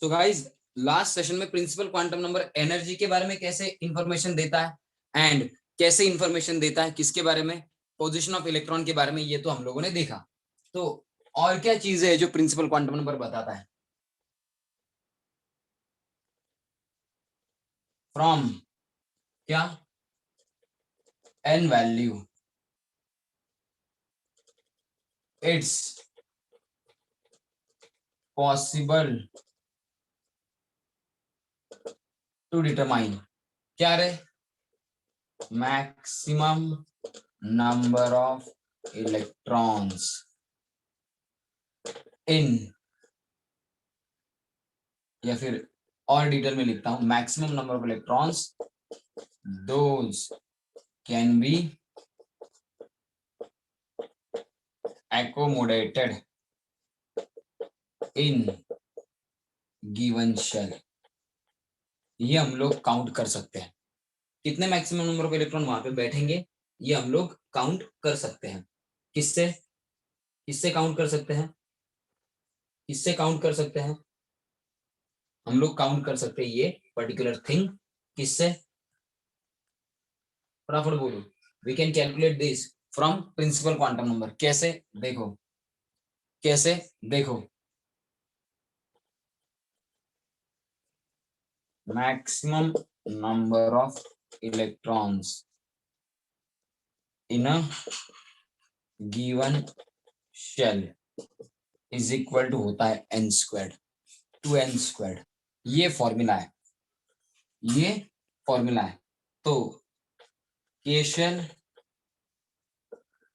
So guys, last session में principal quantum number energy के बारे में कैसे इंफॉर्मेशन देता है एंड कैसे इंफॉर्मेशन देता है किसके बारे में, पोजीशन ऑफ इलेक्ट्रॉन के बारे में, ये तो हम लोगों ने देखा। तो और क्या चीजें है जो प्रिंसिपल क्वांटम नंबर बताता है? फ्रॉम क्या n value it's possible to determine क्या रे, maximum number of electrons in, या फिर और डिटेल में लिखता हूं, maximum number of electrons those can be accommodated in given shell। ये हम लोग काउंट कर सकते हैं, कितने मैक्सिमम नंबर ऑफ इलेक्ट्रॉन वहां पे बैठेंगे ये हम लोग काउंट कर सकते हैं। किससे किससे काउंट कर सकते हैं? किससे काउंट कर सकते हैं? हम लोग काउंट कर सकते हैं ये पर्टिकुलर थिंग किससे? फटाफट बोलो। We can calculate this from principal quantum number. कैसे? देखो, कैसे? देखो, maximum number of electrons in a given shell is equal to होता है n squared, 2n squared। ये फॉर्मूला है, ये फॉर्मूला है। तो k shell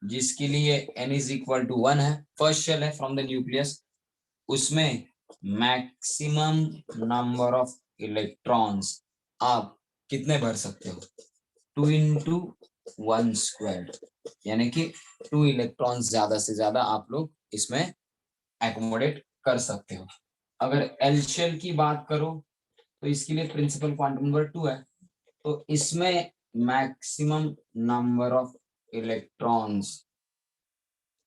जिसके लिए n is equal to 1 है, फर्स्ट शेल है फ्रॉम द न्यूक्लियस, उसमें मैक्सिमम नंबर ऑफ इलेक्ट्रॉन्स आप कितने भर सकते हो? 2 इंटू 1 स्क्वायर, यानी कि 2 इलेक्ट्रॉन्स ज्यादा से ज्यादा आप लोग इसमें एकोमोडेट कर सकते हो। अगर एल शेल की बात करो तो इसके लिए प्रिंसिपल क्वांटम नंबर 2 है, तो इसमें मैक्सिमम नंबर ऑफ इलेक्ट्रॉन्स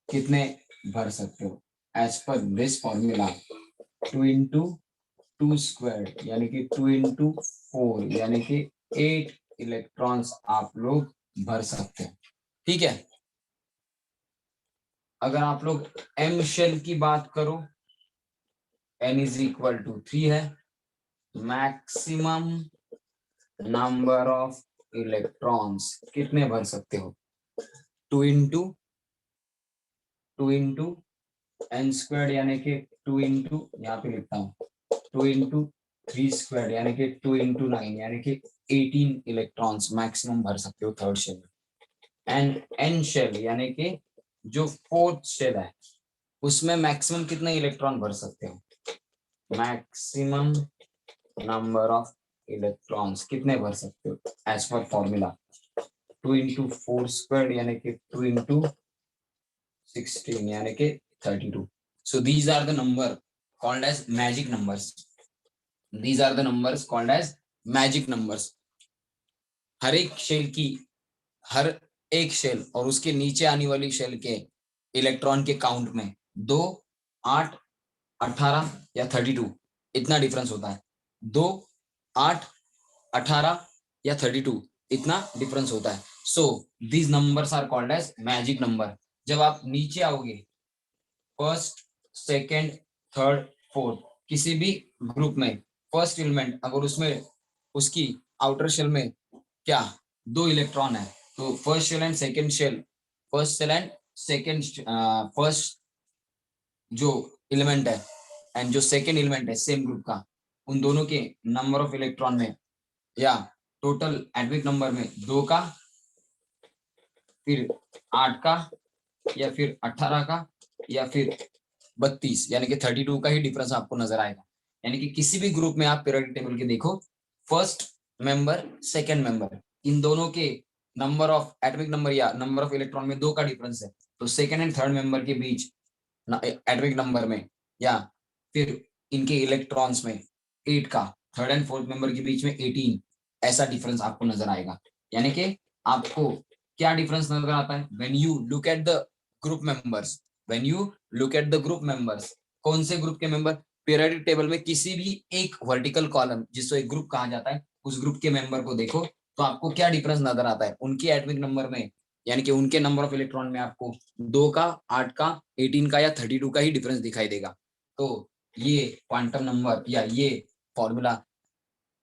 कितने भर सकते हो? As per this formula 2 into 2 square, यानी कि 2 इंटू 4, यानी कि 8 इलेक्ट्रॉन्स आप लोग भर सकते हो। ठीक है। अगर आप लोग एम शेल की बात करो, n इज इक्वल टू 3 है, मैक्सिमम नंबर ऑफ इलेक्ट्रॉन्स कितने भर सकते हो? 2 इंटू एन स्क्वायर, यानी कि 2 इंटू, यहाँ पे लिखता हूँ 2 इंटू 3 स्क्वायर, यानी कि 2 इंटू 9, यानी कि 18 इलेक्ट्रॉन्स मैक्सिमम भर सकते हो थर्ड शेल में। एंड एन शेल यानी कि जो फोर्थ शेल है उसमें मैक्सिमम कितने इलेक्ट्रॉन भर सकते हो? मैक्सिमम नंबर ऑफ इलेक्ट्रॉन्स कितने भर सकते हो as per formula 2 into 4 square, यानी कि 2 इंटू 16, यानी कि 32। So these are the number called as magic numbers. These are the numbers called as magic numbers. हर एक शेल की, हर एक शेल और उसके नीचे आने वाली शेल के इलेक्ट्रॉन के काउंट में 2, 8, 18 या 32 इतना डिफरेंस होता है। 2, 8, 18 या 32 इतना डिफरेंस होता है। So these numbers are called as magic number. जब आप नीचे आओगे फर्स्ट, सेकेंड, थर्ड, फोर्थ, किसी भी ग्रुप में फर्स्ट एलिमेंट अगर उसमें उसकी आउटर शेल में क्या 2 इलेक्ट्रॉन है, तो first shell and second shell, first shell and second, first जो एलिमेंट है एंड जो सेकेंड एलिमेंट है सेम ग्रुप का, उन दोनों के नंबर ऑफ इलेक्ट्रॉन में या टोटल एटॉमिक नंबर में 2 का, फिर 8 का, या फिर 18 का, या फिर 32, यानी कि 32 का ही डिफरेंस आपको नजर आएगा। यानी कि किसी भी ग्रुप में आप पीरियोडिक टेबल के देखो, फर्स्ट मेंबर, सेकंड मेंबर, इन दोनों के नंबर ऑफ एटॉमिक नंबर या नंबर ऑफ इलेक्ट्रॉन में 2 का डिफरेंस है, तो सेकंड एंड थर्ड मेंबर के बीच एटॉमिक नंबर में या फिर इनके इलेक्ट्रॉन्स में 8 का, थर्ड एंड फोर्थ मेंबर के बीच में 18, ऐसा डिफरेंस आपको नजर आएगा। यानी कि आपको क्या डिफरेंस नजर आता है? When you look at the group members, when you look at the group members, कौन से ग्रुप के मेंबर? पीरियोडिक टेबल में किसी भी एक वर्टिकल कॉलम जिसको एक ग्रुप कहा जाता है, उस ग्रुप के मेंबर को देखो तो आपको क्या डिफरेंस नजर आता है उनके एटॉमिक नंबर में, यानी कि उनके नंबर ऑफ इलेक्ट्रॉन में आपको 2 का, 8 का, 18 का या 32 का ही डिफरेंस दिखाई देगा। तो ये क्वांटम नंबर या ये फॉर्मूला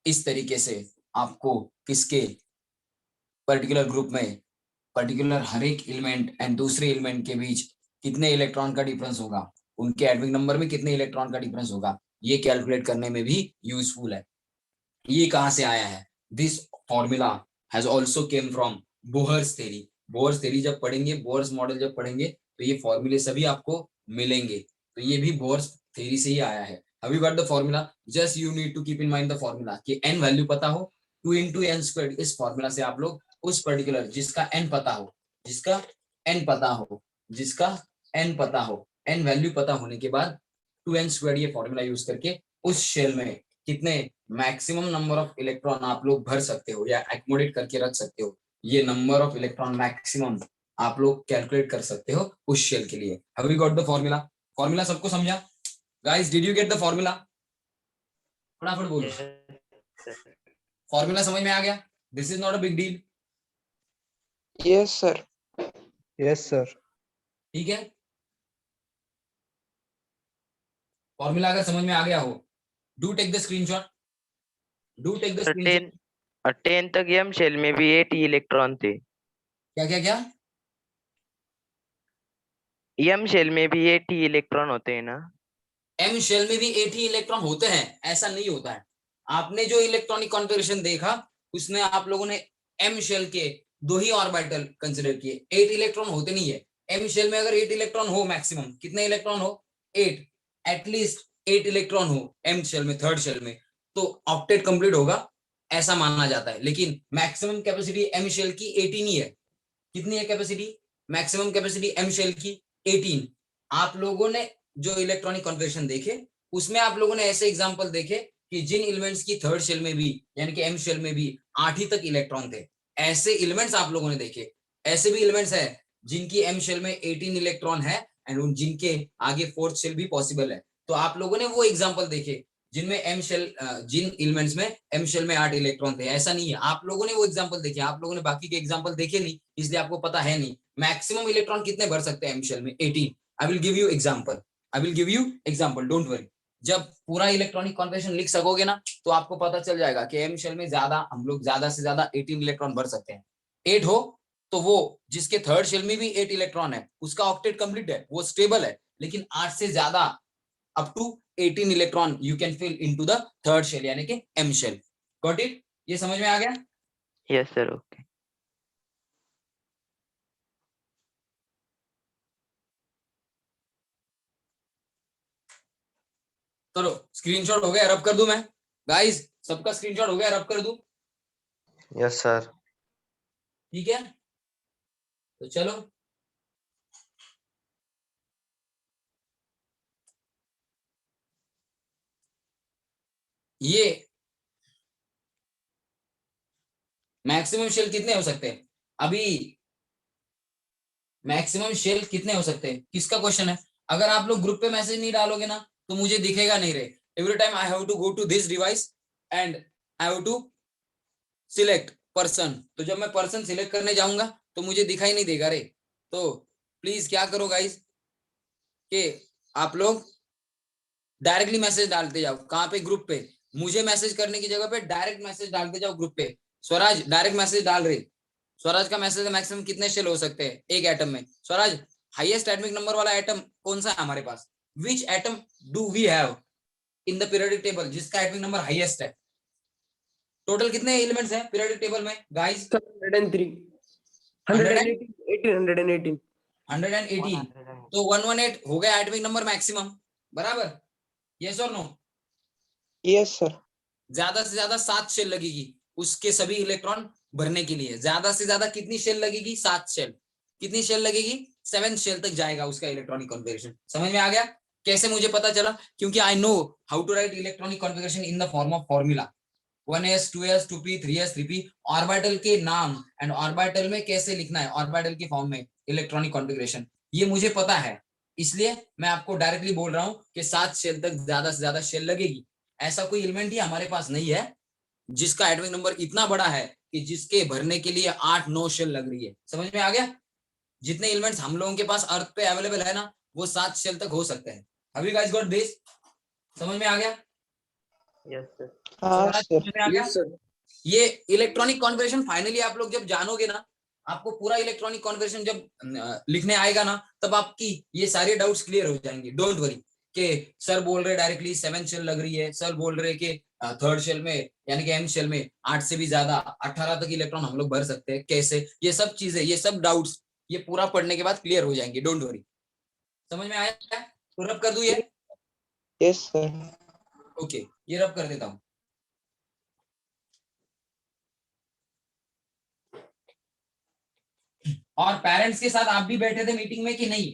इस तरीके से आपको किसके पर्टिकुलर ग्रुप में पर्टिकुलर हर एक एलिमेंट एंड दूसरे एलिमेंट के बीच कितने इलेक्ट्रॉन का डिफरेंस होगा, उनके एटॉमिक नंबर में कितने इलेक्ट्रॉन का डिफरेंस होगा, ये कैलकुलेट करने में भी यूजफुल है। ये कहां से आया है? This formula has also came from Bohr's theory. Bohr's theory जब पढ़ेंगे, बोहर्स मॉडल जब पढ़ेंगे तो ये फॉर्मूले सभी आपको मिलेंगे। तो ये भी बोहर्स थ्योरी से ही आया है। Have you got the formula? Just you need to keep in mind the formula कि n वैल्यू पता हो, 2 into n स्क्वायर्ड। इस फॉर्मूला से आप लोग उस पर्टिकुलर जिसका n पता हो, जिसका n पता हो, जिसका n पता हो, n वैल्यू पता होने के बाद 2n स्क्वायर्ड ये फॉर्मूला यूज करके उस शेल में कितने मैक्सिमम नंबर ऑफ इलेक्ट्रॉन आप लोग भर सकते हो या एकोमोडेट करके रख सकते हो, ये नंबर ऑफ इलेक्ट्रॉन मैक्सिमम आप लोग कैलकुलेट कर सकते हो उस शेल के लिए। Have we got the formula? Formula सबको समझा? Guys did you get the formula? फटाफट बोलो। फॉर्मूला समझ में आ गया? This is not a big deal. Yes sir. Yes sir. ठीक है, फॉर्मूला अगर समझ में आ गया हो, do take the screenshot, do take the screenshot. 10 तक एम शेल में भी 8 इलेक्ट्रॉन थे। क्या क्या क्या? एम शेल में भी 8 इलेक्ट्रॉन होते हैं ना? एम शेल में भी 8 ही इलेक्ट्रॉन होते हैं, ऐसा नहीं होता है। आपने जो इलेक्ट्रॉनिक कॉन्फ़िगरेशन देखा उसमें आप लोगों ने एम शेल के 2 ही ऑर्बिटल कंसीडर किए, 8 इलेक्ट्रॉन होते नहीं है। एम शेल में अगर 8 इलेक्ट्रॉन हो, मैक्सिमम कितने इलेक्ट्रॉन हो? 8, एटलीस्ट 8 इलेक्ट्रॉन हो एम शेल में, थर्ड शेल में, तो ऑक्टेट कंप्लीट होगा ऐसा माना जाता है। लेकिन मैक्सिमम कैपेसिटी एम शेल की 18 ही है। कितनी है capacity? Maximum capacity M shell की 18। आप लोगों ने जो इलेक्ट्रॉनिक कॉन्फ़िगरेशन देखे उसमें आप लोगों ने ऐसे एग्जांपल देखे कि जिन एलिमेंट्स की थर्ड शेल में भी यानी कि एम शेल में भी 8 ही तक इलेक्ट्रॉन थे, ऐसे एलिमेंट्स आप लोगों ने देखे। ऐसे भी एलिमेंट्स है जिनकी एम शेल में 18 इलेक्ट्रॉन है एंड जिनके आगे फोर्थ शेल भी पॉसिबल है। तो आप लोगों ने वो एग्जाम्पल देखे जिनमें एम शेल, जिन एलिमेंट्स में एम शेल में 8 इलेक्ट्रॉन थे। ऐसा नहीं है, आप लोगों ने वो एग्जाम्पल देखे, आप लोगों ने बाकी के एग्जाम्पल देखे नहीं, इसलिए आपको पता है नहीं मैक्सिमम इलेक्ट्रॉन कितने भर सकते हैं एम शेल में। 18। I will give you example, I will give you example, don't worry. जब पूरा इलेक्ट्रॉनिक कॉन्फ़िगरेशन लिख सकोगे ना तो आपको पता चल जाएगा कि एम शेल में ज्यादा हम लोग ज्यादा से ज्यादा 18 इलेक्ट्रॉन भर सकते हैं। 8 हो तो वो जिसके थर्ड शेल में भी 8 इलेक्ट्रॉन है उसका ऑक्टेट कंप्लीट है, वो स्टेबल है। लेकिन 8 से ज्यादा up to 18 electron you can fill into the third shell यानी कि एम शेल। Got it? ये समझ में आ गया? Yes sir, okay. चलो स्क्रीनशॉट हो गया, रब कर दूं मैं? गाइस सबका स्क्रीनशॉट हो गया, रब कर दूं? Yes sir. ठीक है, तो चलो ये मैक्सिमम शेल कितने हो सकते हैं? अभी मैक्सिमम शेल कितने हो सकते हैं किसका क्वेश्चन है? अगर आप लोग ग्रुप पे मैसेज नहीं डालोगे ना तो मुझे दिखेगा नहीं रे। Every time I have to go to this device and I have to select person. तो जब मैं पर्सन सिलेक्ट करने जाऊंगा तो मुझे दिखाई नहीं देगा रे। तो प्लीज क्या करो गाइस कि आप लोग डायरेक्टली मैसेज डालते जाओ। कहाँ पे? ग्रुप पे। मुझे मैसेज करने की जगह पे डायरेक्ट मैसेज डालते जाओ ग्रुप पे। स्वराज डायरेक्ट मैसेज डाल रहे। स्वराज का मैसेज मैक्सिमम कितने शेल हो सकते हैं एक एटम में? स्वराज हाईएस्ट एटॉमिक नंबर वाला एटम कौन सा है हमारे पास? Which atom do we have in the periodic table जिसका एटॉमिक नंबर हाईएस्ट है? टोटल कितने एलिमेंट्स हैं पीरियोडिक टेबल में गाइस? 103, 118, 118, 118। तो 118 हो गया एटॉमिक नंबर मैक्सिमम, बराबर? यस और नो? Yes sir. ज्यादा से ज्यादा 7 शेल लगेगी उसके सभी इलेक्ट्रॉन भरने के लिए। ज्यादा से ज्यादा कितनी शेल लगेगी? 7 शेल। कितनी शेल लगेगी? 7 शेल तक जाएगा उसका इलेक्ट्रॉनिक कॉन्फ़िगरेशन। समझ में आ गया? कैसे मुझे पता चला? क्योंकि I know how to write electronic configuration in the form of formula. 1s 2s 2p 3s 3p orbital के नाम एंड ऑर्बिटल में कैसे लिखना है ऑर्बिटल की फॉर्म में इलेक्ट्रॉनिक कॉन्फ़िगरेशन, ये मुझे पता है। इसलिए मैं आपको डायरेक्टली बोल रहा हूं कि 7 शेल तक ज्यादा से ज्यादा शेल लगेगी। ऐसा कोई एलिमेंट ही हमारे पास नहीं है जिसका एटॉमिक नंबर इतना बड़ा है कि जिसके भरने के लिए 8-9 शेल लग रही है। समझ में आ गया? जितने एलिमेंट्स हम लोगों के पास अर्थ पे अवेलेबल है ना, वो 7 शेल तक हो सकते हैं। Have you guys got this? समझ में आ गया? Yes sir. हाँ सर। समझ में आ गया? ये इलेक्ट्रॉनिक कॉन्फ़िगरेशन फाइनली आप लोग जब जानोगे ना, आपको पूरा इलेक्ट्रॉनिक कॉन्फ़िगरेशन जब लिखने आएगा ना, तब आपकी ये सारे डाउट्स क्लियर हो जाएंगे। डोंट वरी कि सर बोल रहे डायरेक्टली 7 शेल लग रही है, सर बोल रहे कि थर्ड शेल में यानी कि एम शेल में 8 से भी ज्यादा 18 तक इलेक्ट्रॉन हम लोग भर सकते हैं, कैसे? ये सब चीजें, ये सब डाउट्स ये पूरा पढ़ने के बाद क्लियर हो जाएंगे। Don't worry. समझ में आया? तो रब कर दूं ये? Yes sir. ओके, ये रब कर देता हूं। और पेरेंट्स के साथ आप भी बैठे थे मीटिंग में कि नहीं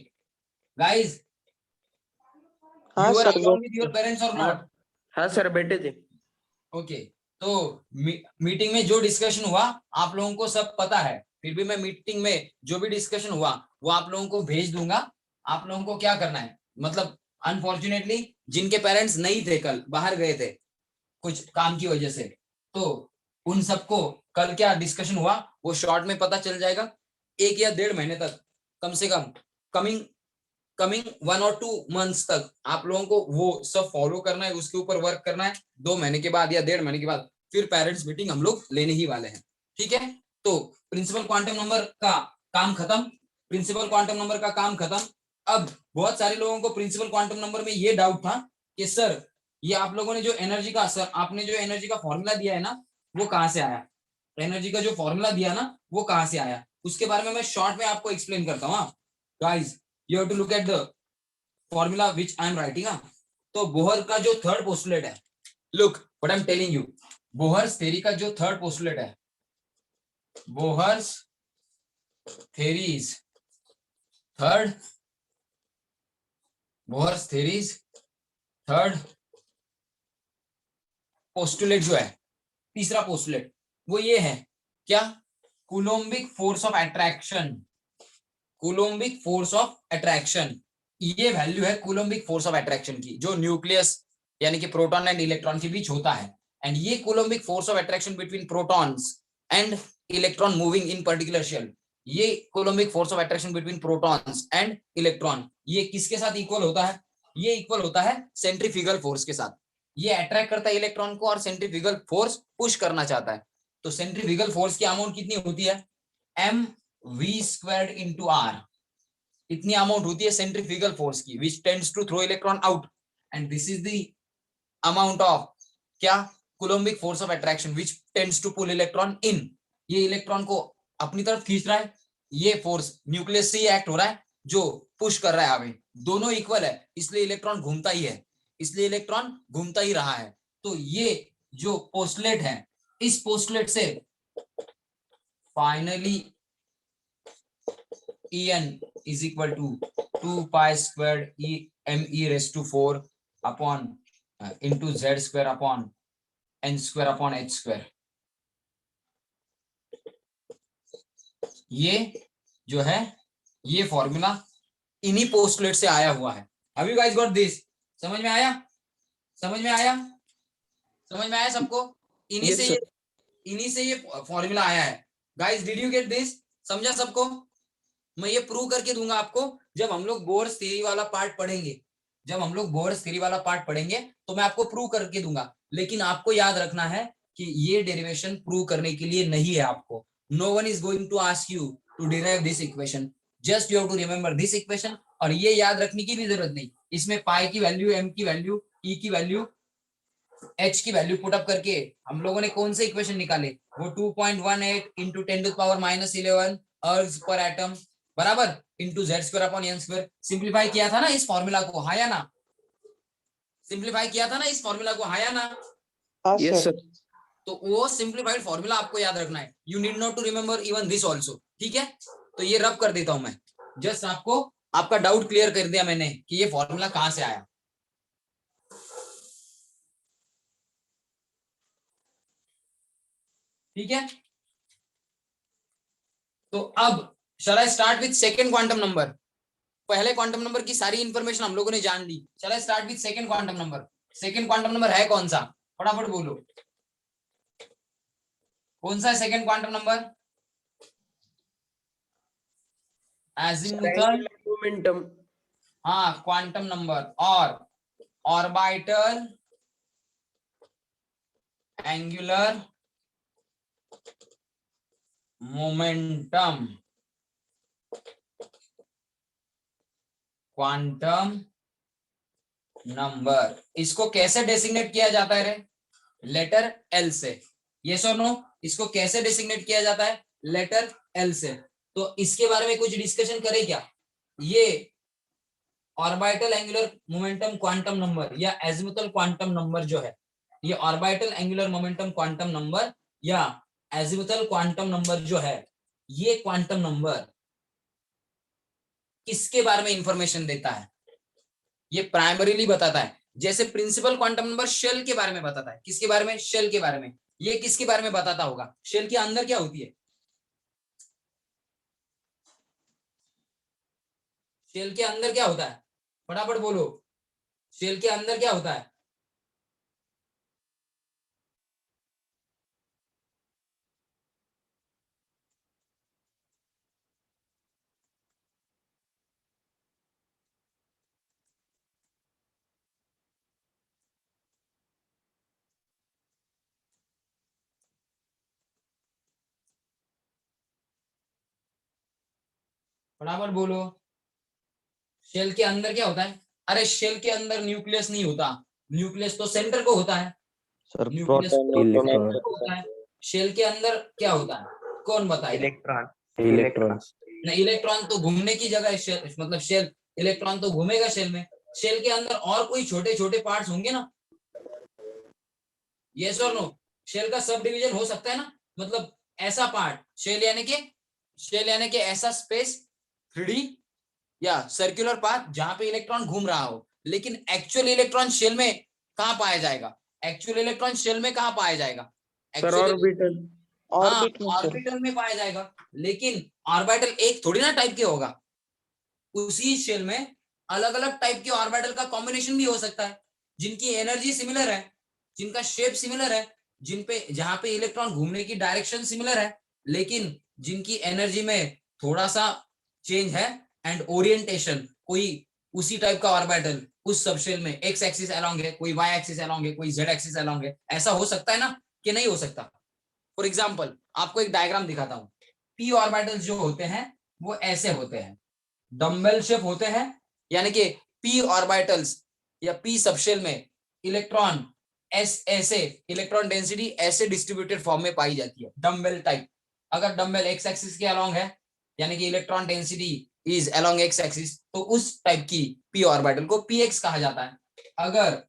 गाइस? हाँ you are sir along with your parents or not? हाँ सर बैठे थे। ओके, तो मीटिंग में जो डिस्कशन हुआ आप लोगों को सब पता है, फिर भी मैं मीटिंग में जो भी डिस्कशन हुआ वो आप लोगों को भेज दूंगा। आप लोगों को क्या करना है, मतलब अनफॉर्चुनेटली जिनके पेरेंट्स नहीं थे, कल बाहर गए थे कुछ काम की वजह से, तो उन सबको कल क्या डिस्कशन हुआ वो शॉर्ट में पता चल जाएगा। 1 या 1.5 महीने तक कम से कम कमिंग कमिंग 1 और 2 मंथ्स तक आप लोगों को वो सब फॉलो करना है, उसके ऊपर वर्क करना है। 2 महीने के बाद या 1.5 महीने के बाद फिर पेरेंट्स मीटिंग हम लोग लेने ही वाले हैं। ठीक है, तो प्रिंसिपल क्वांटम नंबर का काम खत्म। प्रिंसिपल क्वांटम नंबर का काम खत्म। अब बहुत सारे लोगों को प्रिंसिपल क्वांटम नंबर में ये डाउट था कि सर ये आप लोगों ने जो एनर्जी का, सर आपने जो एनर्जी का फॉर्मूला दिया है ना, वो कहाँ से आया? एनर्जी का जो फॉर्मूला दिया ना, वो कहाँ से आया? उसके बारे में मैं शॉर्ट में आपको एक्सप्लेन करता हूँ। Guys, you have to look at the formula which I am writing. तो बोहर का जो थर्ड पोस्टुलेट है, look what I am telling you, Bohr's theory का जो थर्ड पोस्टुलेट है, Bohr's theory's third, Bohr's theory's third postulate जो है, तीसरा पोस्टुलेट, वो ये है क्या? Coulombic force of attraction. Coulombic force of attraction, ये वैल्यू है कूलोम्बिक फोर्स ऑफ अट्रैक्शन की, जो न्यूक्लियस यानी कि प्रोटॉन एंड इलेक्ट्रॉन के बीच होता है। एंड ये coulombic force of attraction between protons and electron moving in particular shell, ये coulombic force of attraction between protons and electron, ये किसके साथ इक्वल होता है? ये इक्वल होता है सेंट्रीफ्यूगल फोर्स के साथ। ये अट्रैक्ट करता है इलेक्ट्रॉन को और सेंट्रीफ्यूगल फोर्स पुश करना चाहता है। तो सेंट्रीफ्यूगल फोर्स की अमाउंट कितनी होती है? M V squared into R, इतनी अमाउंट होती है सेंट्रीफ्यूगल फोर्स की, which tends to throw electron out. And this is the amount of क्या? Coulombic force of attraction which tends to pull electron in, ये electron को अपनी तरफ खींच रहा है। ये फोर्स न्यूक्लियस से एक्ट हो रहा है जो पुश कर रहा है आगे। दोनों इक्वल है, इसलिए इलेक्ट्रॉन घूमता ही है, इसलिए इलेक्ट्रॉन घूमता ही रहा है। तो ये जो पोस्टुलेट है, इस पोस्टुलेट से finally En is equal to 2 pi squared e m e raised to 4 upon into z square upon n square upon h square। ये जो है ये फॉर्मूला इन्हीं पोस्टुलेट से आया हुआ है। Have you guys got this? समझ में आया? समझ में आया? समझ में आया सबको? इन्हीं Yes, से sir. ये इन्हीं से ये फॉर्मूला आया है। Guys did you get this? समझा सबको? मैं ये प्रूव करके दूंगा आपको जब हम लोग बोर्स थ्योरी वाला पार्ट पढ़ेंगे। जब हम लोग बोर्स थ्योरी वाला पार्ट पढ़ेंगे तो मैं आपको प्रूव करके दूंगा। लेकिन आपको याद रखना है कि ये डेरिवेशन प्रूव करने के लिए नहीं है आपको। No one is going to ask you to derive this equation, just you have to remember this equation. और ये याद रखने की भी जरूरत नहीं, इसमें पाई की वैल्यू, एम की वैल्यू, ई की वैल्यू, एच की वैल्यू पुट अप करके हम लोगों ने कौन से इक्वेशन निकाले? वो 2.18 into 10⁻11 अर्ज पर एटम बराबर into Z square upon n square. Simplify किया था ना इस फॉर्मूला को, हाँ या ना? सिंप्लीफाई किया था ना इस फॉर्मूला को, हाँ या ना? हाँ सर। तो वो सिंप्लीफाइड फॉर्मूला आपको याद रखना है। You need not to remember even this also. ठीक है, तो ये रब कर देता हूं मैं, जस्ट आपको आपका डाउट क्लियर कर दिया मैंने कि ये फॉर्मूला कहां से आया। ठीक है, तो अब shall I start with second quantum number? पहले क्वांटम नंबर की सारी इंफॉर्मेशन हम लोगों ने जान ली। चलो start with second quantum number. Second quantum number है कौन सा, फटाफट बोलो, कौन सा है second quantum number? Azimuthal, momentum. हाँ क्वांटम नंबर, और orbital angular momentum quantum number. इसको कैसे डेसिग्नेट किया जाता है रे? लेटर एल से। यस और नो? इसको कैसे डेसिग्नेट किया जाता है? लेटर एल से। तो इसके बारे में कुछ डिस्कशन करें क्या? ये orbital angular momentum quantum number या एजिमुथल क्वांटम नंबर जो है, ये orbital angular momentum quantum number या एजिमुथल क्वांटम नंबर जो है, ये क्वांटम नंबर किसके बारे में इंफॉर्मेशन देता है? ये प्राइमरीली बताता है, जैसे प्रिंसिपल क्वांटम नंबर शेल के बारे में बताता है। किसके बारे में? शेल के बारे में। ये किसके बारे में बताता होगा? शेल के अंदर क्या होती है? शेल के अंदर क्या होता है? फटाफट बोलो, शेल के अंदर क्या होता है? फटाफट बोलो, शेल के अंदर क्या होता है? अरे शेल के अंदर न्यूक्लियस नहीं होता, न्यूक्लियस तो सेंटर को होता है। सर न्यूक्लियस प्रोटॉन इलेक्ट्रॉन तो होता है। शेल के अंदर क्या होता है? कौन बताएगा? इलेक्ट्रॉन। इलेक्ट्रॉन्स नहीं, इलेक्ट्रॉन तो घूमने की जगह है शेल, मतलब शेल, इलेक्ट्रॉन तो घूमेगा शेल में। शेल के अंदर और कोई छोटे छोटे पार्ट्स होंगे ना? यस और नो? शेल का सब डिवीजन हो सकता है ना, मतलब ऐसा पार्ट शेल यानी कि, शेल यानी कि ऐसा स्पेस 3D या सर्कुलर पाथ जहां पे इलेक्ट्रॉन घूम रहा हो। लेकिन एक्चुअल इलेक्ट्रॉन शेल में कहां पाया जाएगा? एक्चुअल इलेक्ट्रॉन शेल में कहां पाया जाएगा? Sir actual, orbital. हाँ ऑर्बिट में सर। ऑर्बिटल में पाया जाएगा। लेकिन ऑर्बिटल एक थोड़ी ना टाइप के होगा, उसी शेल में अलग अलग टाइप के ऑर्बिटल का कॉम्बिनेशन भी हो सकता है, जिनकी एनर्जी सिमिलर है, जिनका शेप सिमिलर है, जिन पे जहां पे इलेक्ट्रॉन घूमने की डायरेक्शन सिमिलर है, लेकिन जिनकी एनर्जी में थोड़ा सा चेंज है एंड ओरिएंटेशन। कोई उसी टाइप का ऑर्बिटल उस सबशेल में एक्स एक्सिस अलोंग है, कोई वाई एक्सिस अलोंग है, कोई जेड एक्सिस अलोंग है। ऐसा हो सकता है ना कि नहीं हो सकता? फॉर एग्जाम्पल आपको एक डायग्राम दिखाता हूँ। पी ऑर्बिटल्स जो होते हैं वो ऐसे होते हैं, डम्बेल शेप होते हैं, यानी कि पी ऑर्बिटल्स या पी सबशेल में इलेक्ट्रॉन ऐसे इलेक्ट्रॉन डेंसिटी ऐसे डिस्ट्रीब्यूटेड फॉर्म में पाई जाती है, डम्बेल टाइप। अगर डम्बेल एक्स एक्सिस के अलोंग है, यानी कि electron density is along x axis, तो उस टाइप की पी ऑर्बिटल को पी एक्स कहा जाता है। अगर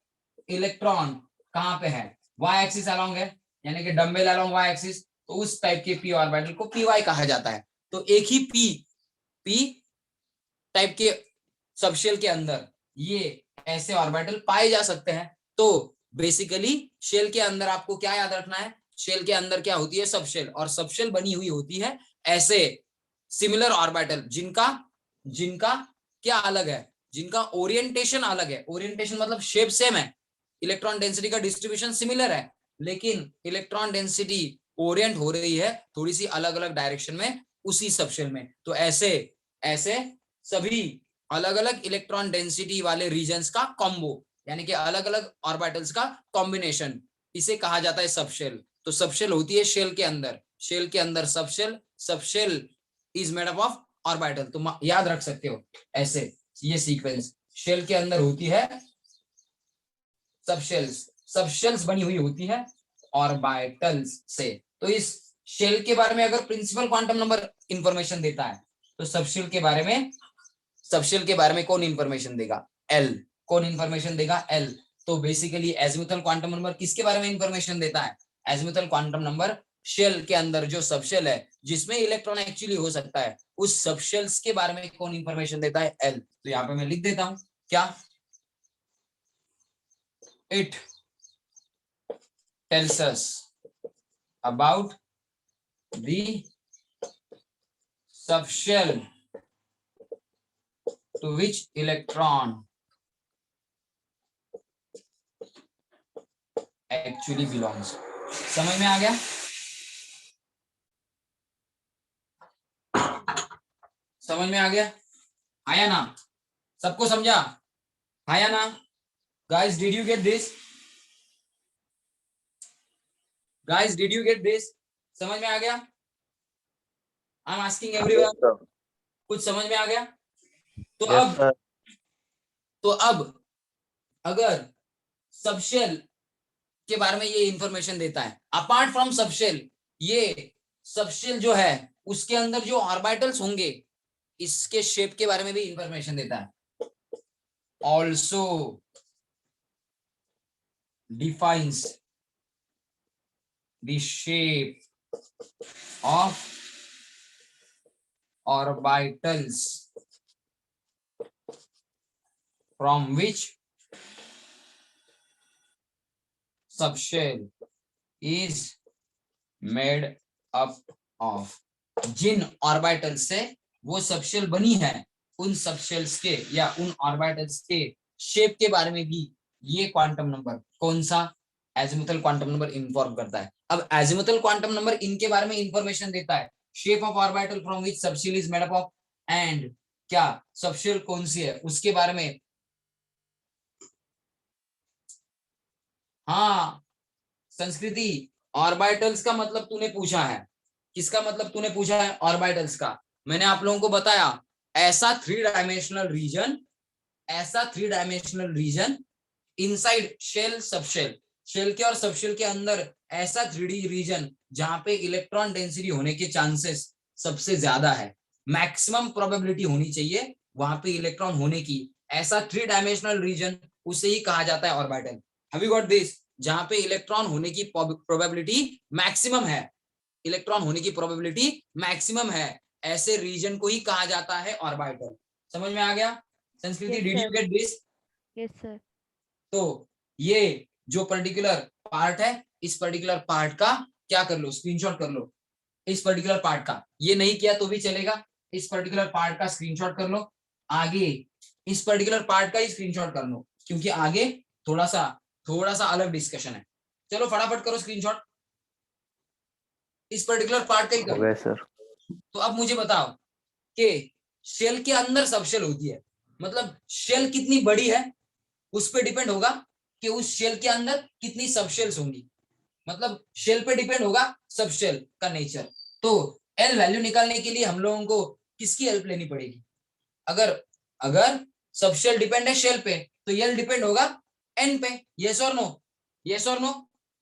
इलेक्ट्रॉन कहां पे है? वाई एक्सिस अलोंग है, यानी कि डम्बेल अलोंग वाई एक्सिस, तो उस टाइप के पी ऑर्बिटल को पी वाई कहा जाता है। तो एक ही पी टाइप के सबशेल के अंदर ये ऐसे ऑर्बिटल पाए जा सकते हैं। तो बेसिकली शेल के अंदर आपको क्या याद रखना है? शेल के अंदर क्या होती है? सबशेल, और सबशेल बनी हुई होती है ऐसे सिमिलर ऑर्बिटल जिनका जिनका क्या अलग है? जिनका ओरिएंटेशन अलग है। ओरिएंटेशन मतलब शेप सेम है, इलेक्ट्रॉन डेंसिटी का डिस्ट्रीब्यूशन सिमिलर है, लेकिन इलेक्ट्रॉन डेंसिटी ओरिएंट हो रही है थोड़ी सी अलग अलग डायरेक्शन में उसी सबशेल में। तो ऐसे ऐसे सभी अलग अलग इलेक्ट्रॉन डेंसिटी वाले रीजन्स का कॉम्बो, यानी कि अलग अलग ऑर्बिटल्स का कॉम्बिनेशन, इसे कहा जाता है सबशेल। तो सबशेल होती है शेल के अंदर, शेल के अंदर subshell, subshell is made up of orbital. तुम याद रख सकते हो ऐसे ये सीक्वेंस, शेल के अंदर होती है सबशेल्स, सबशेल्स बनी हुई होती है ऑर्बिटल्स से। तो इस शेल के बारे में अगर प्रिंसिपल क्वांटम नंबर इंफॉर्मेशन देता है, तो सबशेल के बारे में, सबशेल के बारे में कौन इंफॉर्मेशन देगा? एल। कौन इंफॉर्मेशन देगा? एल। तो बेसिकली एजिमुथल क्वांटम नंबर किसके बारे में इंफॉर्मेशन देता है? एजिमुथल क्वांटम नंबर शेल के अंदर जो सबशेल है जिसमें इलेक्ट्रॉन एक्चुअली हो सकता है, उस सबशेल्स के बारे में कौन इंफॉर्मेशन देता है? एल। तो यहाँ पे मैं लिख देता हूं क्या, it tells us about the subshell to which electron actually belongs. समझ में आ गया? समझ में आ गया? आया ना? सबको समझा? आया ना? Guys, did you get this? Guys, did you get this? समझ में आ गया? I'm asking everyone. कुछ समझ में आ गया? तो Yes, sir. अब अगर सबशेल के बारे में ये इंफॉर्मेशन देता है, अपार्ट फ्रॉम सबशेल, ये सबशेल जो है उसके अंदर जो ऑर्बिटल्स होंगे इसके शेप के बारे में भी इंफॉर्मेशन देता है. Also defines the shape of orbitals from which subshell is made up of. जिन ऑर्बिटल से वो सबशेल बनी है उन सबशेल्स के या उन ऑर्बिटल्स के शेप के बारे में भी ये क्वांटम नंबर, कौन सा, एजिमुथल क्वांटम नंबर इन्फॉर्म करता है. अब एजिमुथल क्वांटम नंबर इनके बारे में इंफॉर्मेशन देता है, shape of orbital from which subshell is made up of, and क्या सबशेल कौन सी है उसके बारे में. हाँ संस्कृति, ऑर्बिटल्स का मतलब तूने पूछा है. किसका मतलब तूने पूछा है? ऑर्बिटल्स का. मैंने आप लोगों को बताया ऐसा three dimensional region inside shell subshell, shell के और सबशेल के अंदर ऐसा 3D रीजन जहां पे इलेक्ट्रॉन डेंसिटी होने के चांसेस सबसे ज्यादा है, मैक्सिमम प्रोबेबिलिटी होनी चाहिए वहां पे इलेक्ट्रॉन होने की, ऐसा 3 डायमेंशनल रीजन उसे ही कहा जाता है orbital. Have you got this? जहां पे इलेक्ट्रॉन होने की प्रोबेबिलिटी मैक्सिमम है, इलेक्ट्रॉन होने की प्रोबेबिलिटी मैक्सिमम है, ऐसे रीजन को ही कहा जाता है ऑर्बिटल. समझ में आ गया? संस्कृति, did you get this? Yes sir. तो ये जो पर्टिकुलर पार्ट है, इस पर्टिकुलर पार्ट का क्या कर लो, स्क्रीनशॉट कर लो. इस पर्टिकुलर पार्ट का, ये नहीं किया तो भी चलेगा, इस पर्टिकुलर पार्ट का स्क्रीनशॉट कर लो. आगे इस पर्टिकुलर पार्ट का ही स्क्रीनशॉट कर लो क्योंकि आगे थोड़ा सा अलग डिस्कशन है. चलो फटाफट करो स्क्रीनशॉट, इस पर्टिकुलर पार्ट का ही हो करो. गए सर. तो अब मुझे बताओ कि शेल के अंदर सबशेल होती है, मतलब शेल कितनी बड़ी है उस पे डिपेंड होगा कि उस शेल के अंदर कितनी सबशेल्स होंगी, मतलब शेल पे डिपेंड होगा सबशेल का नेचर. तो एल वैल्यू निकालने के लिए हम लोगों को किसकी हेल्प लेनी पड़ेगी? अगर सबशेल डिपेंड है शेल पे तो एल डिपेंड होगा एन पे. यस और नो? यस और नो?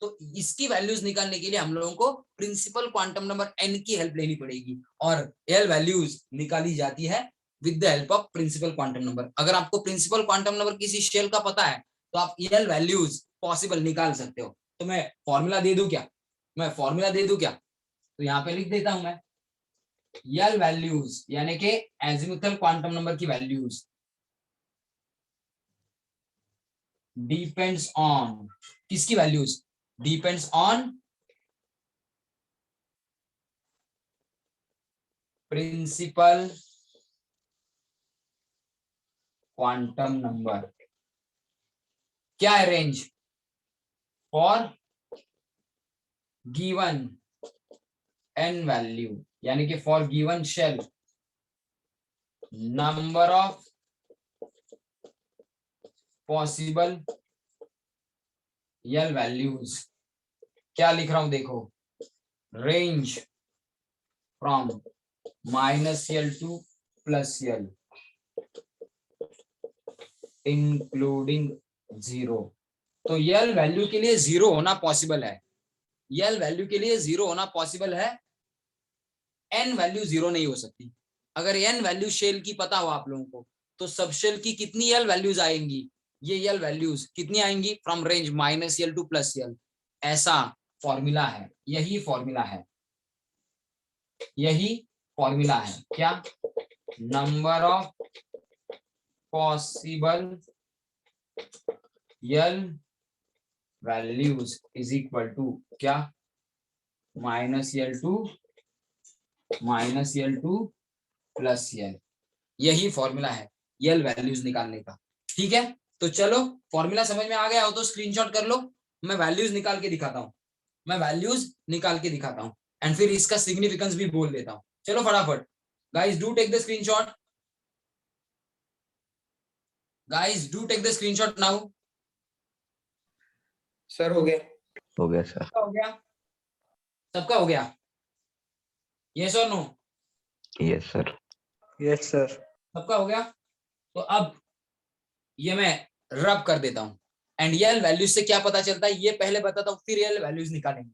तो इसकी वैल्यूज निकालने के लिए हम लोगों को प्रिंसिपल क्वांटम नंबर एन की हेल्प लेनी पड़ेगी और एल वैल्यूज निकाली जाती है with the help of principal quantum number. अगर आपको प्रिंसिपल क्वांटम नंबर किसी शेल का पता है तो आप एल वैल्यूज पॉसिबल निकाल सकते हो. तो मैं फॉर्मूला दे दूं क्या? तो यहाँ पे लिख देता हूं मैं, एल वैल्यूज यानी कि एजिमुथल क्वांटम नंबर की वैल्यूज डिपेंड्स ऑन, किसकी values? Depends on principal quantum number. क्या है range? For given n value यानी कि for given shell number of possible L values. क्या लिख रहा हूं देखो, range from -L to +L including 0. तो एल वैल्यू के लिए 0 होना पॉसिबल है, एल वैल्यू के लिए 0 होना पॉसिबल है, एन वैल्यू 0 नहीं हो सकती. अगर एन वैल्यू शेल की पता हो आप लोगों को तो सब शेल की कितनी एल वैल्यूज आएंगी, ये एल वैल्यूज कितनी आएंगी? From range -L to +L. ऐसा फॉर्मूला है, यही फॉर्मूला है क्या? Number of possible L values is equal to क्या? -L to +L. यही फॉर्मूला है. यल वैल्यूज निकालने का। ठीक है, तो चलो फॉर्मूला समझ में आ गया हो तो स्क्रीनशॉट कर लो, मैं वैल्यूज निकाल के दिखाता हूँ, एंड फिर इसका सिग्निफिकेंस भी बोल देता हूँ। चलो फटाफट guys do take the screenshot, now. Sir हो गया। हो गया सर। हो गया, सबका हो गया, यस और no? Yes sir. Yes sir. सबका हो गया। तो अब ये मैं रब कर देता हूँ, एंड यल वैल्यूज से क्या पता चलता है ये पहले बताता हूँ, फिर यल वैल्यूज निकालेंगे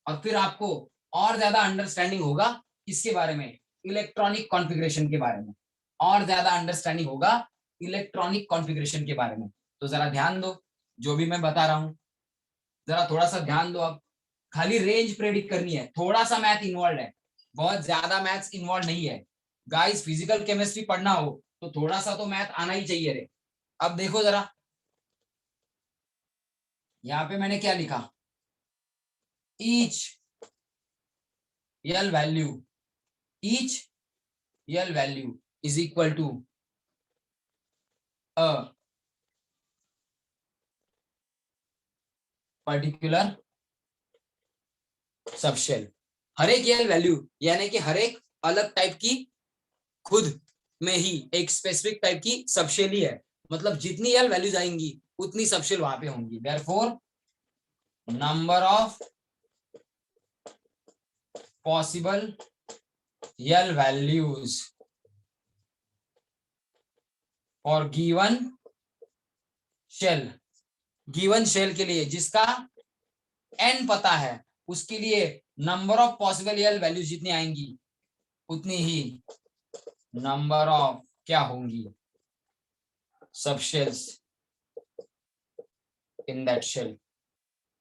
और फिर आपको और ज्यादा अंडरस्टैंडिंग होगा इसके बारे में, इलेक्ट्रॉनिक कॉन्फ़िगरेशन के बारे में, और ज्यादा अंडरस्टैंडिंग होगा इलेक्ट्रॉनिक कॉन्फ़िगरेशन के बारे में। तो जरा ध्यान दो, जो भी मैं बता रहा हूँ जरा थोड़ा सा ध्यान दो। अब खाली रेंज प्रेडिक्ट करनी है, थोड़ा सा मैथ इन्वॉल्व है, बहुत ज्यादा मैथ्स इन्वॉल्व नहीं है। गाइस फिजिकल केमिस्ट्री पढ़ना हो तो थोड़ा सा तो मैथ आना ही चाहिए रे। अब देखो जरा, यहाँ पे मैंने क्या लिखा, each L value is equal to a particular subshell. हर एक यल वैल्यू यानी कि हर एक अलग टाइप की, खुद में ही एक स्पेसिफिक टाइप की सबशेल ही है, मतलब जितनी यल वैल्यूज आएंगी उतनी सबशेल वहां पे होंगी। Therefore number of possible L values for given shell के लिए जिसका n पता है, उसके लिए number of possible L values जितनी आएंगी उतनी ही नंबर ऑफ क्या होंगी, सबशेल्स इन दैट शेल।